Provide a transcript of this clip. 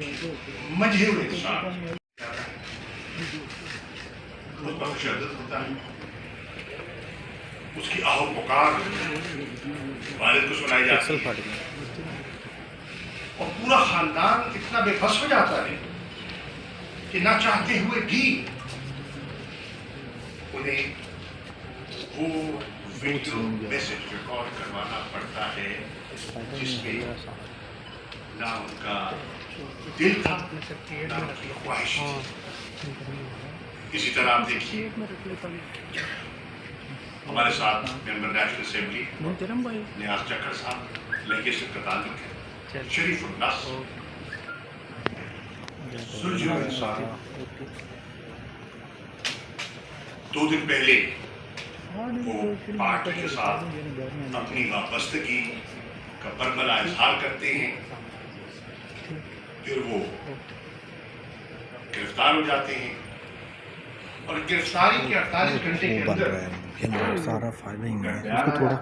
مجہور انسان اس پر تشدد ہوتا ہے، اس کی آہ و پکار والد کو سنائی جاتی ہے اور پورا خاندان اتنا بے بس ہو جاتا ہے کہ نہ چاہتے ہوئے بھی انہیں وہ ویڈیو میسج ریکارڈ کروانا پڑتا ہے جس میں نہ ان کا دل تھا نہ ان کی خواہش تھی۔ اسی طرح آپ دیکھیے ہمارے ساتھ ممبر نیشنل اسمبلی نیاز چکر صاحب لیگیشن کا تعلق ہے، شریف الناس سلجھو انسان 2 دن پہلے وہ پارٹی کے ساتھ اپنی وابستگی کا برملا اظہار کرتے ہیں، پھر وہ گرفتار ہو جاتے ہیں اور گرفتاری کے 48 گھنٹے کے اندر سارا فائدہ ہی نہیں ہے